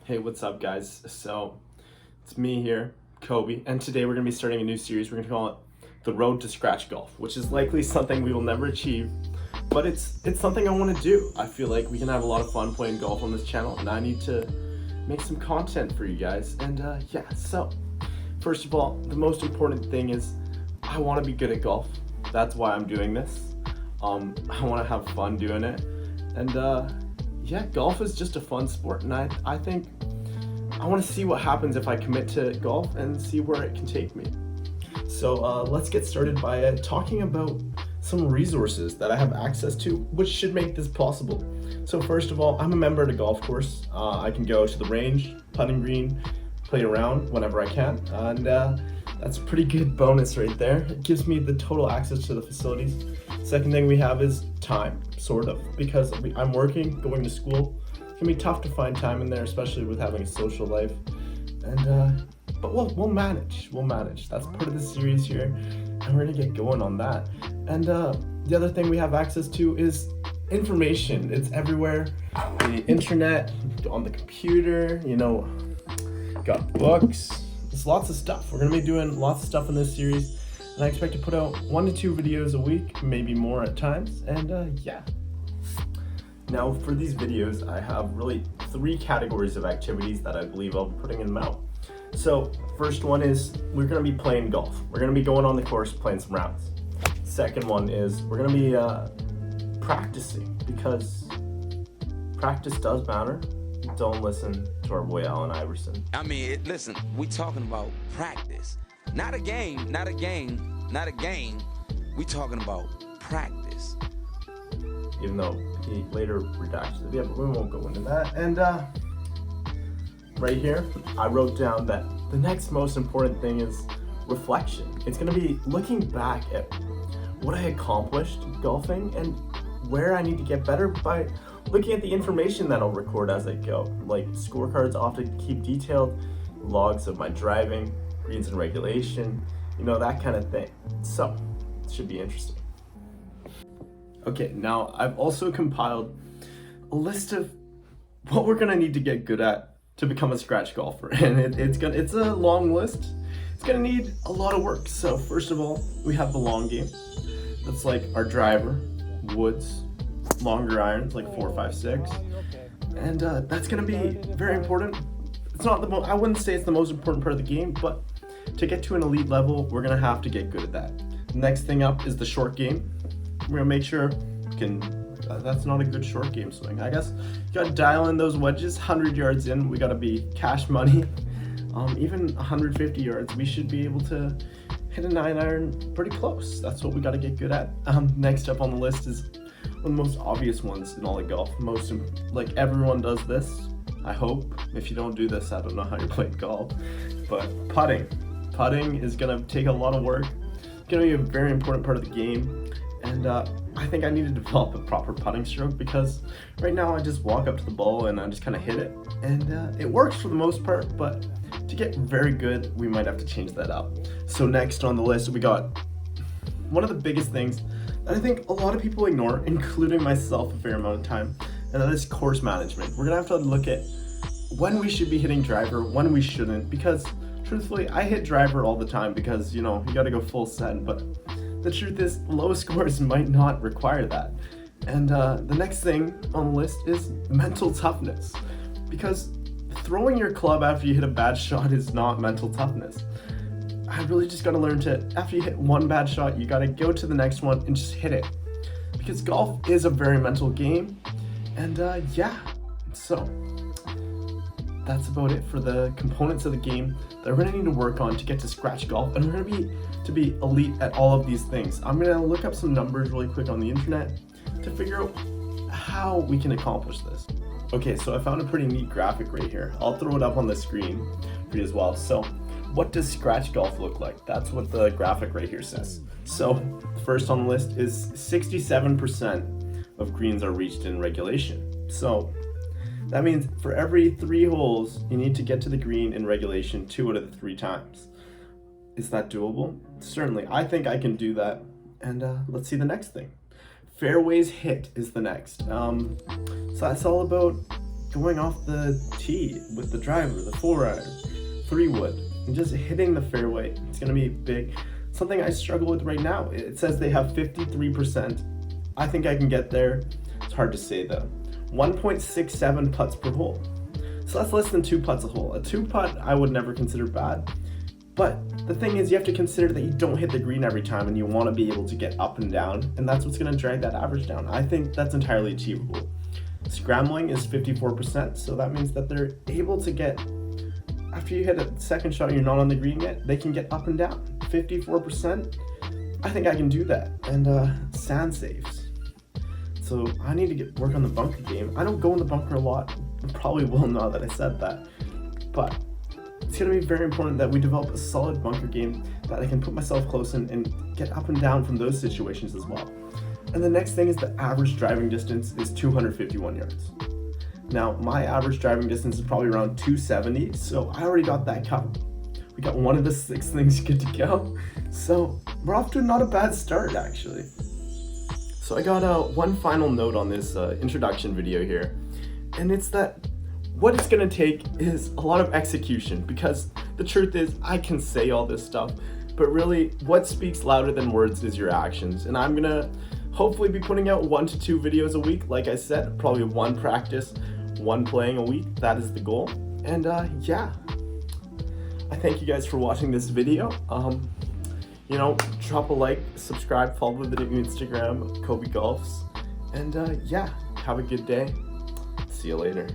Hey, what's up, guys? So, it's me here, Kobe, and today we're going to be starting a new series. We're going to call it The Road to Scratch Golf, which is likely something we will never achieve, but it's something I want to do. I feel like we can have a lot of fun playing golf on this channel, and I need to make some content for you guys. And so, first of all, the most important thing is I want to be good at golf. That's why I'm doing this. I want to have fun doing it, and golf is just a fun sport, and I think I want to see what happens if I commit to golf and see where it can take me. So let's get started by talking about some resources that I have access to, which should make this possible. So first of all, I'm a member at a golf course. I can go to the range, putting green, play around whenever I can, and that's a pretty good bonus right there. It gives me the total access to the facilities. Second thing we have is time, sort of, because I'm working, going to school. It can be tough to find time in there, especially with having a social life. And but we'll manage. We'll manage. That's part of the series here, and we're gonna get going on that. And the other thing we have access to is information. It's everywhere. The internet, on the computer. Got books. There's lots of stuff. We're gonna be doing lots of stuff in this series, and I expect to put out 1 to 2 videos a week, maybe more at times. And Now for these videos, I have really 3 categories of activities that I believe I'll be putting them out. So first one is we're gonna be playing golf. We're gonna be going on the course, playing some rounds. Second one is we're gonna be practicing, because practice does matter. Don't listen to our boy Allen Iverson. Listen, we talking about practice. Not a game. We talking about practice. Even though he later redacted it. Yeah, but we won't go into that. And right here, I wrote down that the next most important thing is reflection. It's gonna be looking back at what I accomplished golfing and where I need to get better by looking at the information that I'll record as I go. Like scorecards often keep detailed logs of my driving, greens and regulation, that kind of thing. So, it should be interesting. Okay, now I've also compiled a list of what we're gonna need to get good at to become a scratch golfer, and it's a long list. It's gonna need a lot of work. So first of all, we have the long game. That's like our driver, woods, longer irons like 4, 5, 6, and that's gonna be very important. It's not I wouldn't say it's the most important part of the game, but to get to an elite level, we're gonna have to get good at that. Next thing up is the short game. We're gonna make sure that's not a good short game swing. I guess you gotta dial in those wedges. 100 yards in, we gotta be cash money. Even 150 yards, we should be able to hit a 9-iron pretty close. That's what we gotta get good at. Next up on the list is one of the most obvious ones in all of golf. Like everyone does this, I hope. If you don't do this, I don't know how you play golf. But putting is gonna take a lot of work. It's gonna be a very important part of the game. And I think I need to develop a proper putting stroke, because right now I just walk up to the ball and I just kind of hit it. And it works for the most part, but to get very good, we might have to change that up. So next on the list, we got one of the biggest things that I think a lot of people ignore, including myself a fair amount of time, and that is course management. We're gonna have to look at when we should be hitting driver, when we shouldn't, because truthfully, I hit driver all the time because, you gotta go full send, but the truth is, low scores might not require that. And the next thing on the list is mental toughness, because throwing your club after you hit a bad shot is not mental toughness. I really just gotta learn to, after you hit one bad shot, you gotta go to the next one and just hit it. Because golf is a very mental game. And so that's about it for the components of the game that we're gonna need to work on to get to scratch golf, and we're gonna be to be elite at all of these things. I'm gonna look up some numbers really quick on the internet to figure out how we can accomplish this. Okay, so I found a pretty neat graphic right here. I'll throw it up on the screen for you as well. So what does scratch golf look like? That's what the graphic right here says. So first on the list is 67% of greens are reached in regulation. So that means for every 3 holes, you need to get to the green in regulation 2 out of the 3 times. Is that doable? Certainly, I think I can do that. And let's see the next thing. Fairways hit is the next. So that's all about going off the tee with the driver, the 4-iron, 3-wood, and just hitting the fairway. It's gonna be big. Something I struggle with right now. It says they have 53%. I think I can get there. It's hard to say though. 1.67 putts per hole. So that's less than 2 putts a hole. A 2-putt I would never consider bad. But the thing is, you have to consider that you don't hit the green every time and you want to be able to get up and down, and that's what's going to drag that average down. I think that's entirely achievable. Scrambling is 54%, so that means that they're able to get, after you hit a second shot and you're not on the green yet, they can get up and down. 54%, I think I can do that. And sand saves. So I need to work on the bunker game. I don't go in the bunker a lot. I probably will now that I said that. But it's going to be very important that we develop a solid bunker game that I can put myself close in and get up and down from those situations as well. And the next thing is the average driving distance is 251 yards. Now, my average driving distance is probably around 270, so I already got that covered. We got one of the 6 things good to go. So we're off to not a bad start, actually. So I got one final note on this introduction video here, and it's that what it's gonna take is a lot of execution, because the truth is I can say all this stuff, but really what speaks louder than words is your actions. And I'm gonna hopefully be putting out 1 to 2 videos a week. Like I said, probably 1 practice, 1 playing a week. That is the goal. And yeah, I thank you guys for watching this video. You know, drop a like, subscribe, follow the Instagram, Kobe Golfs. And yeah, have a good day. See you later.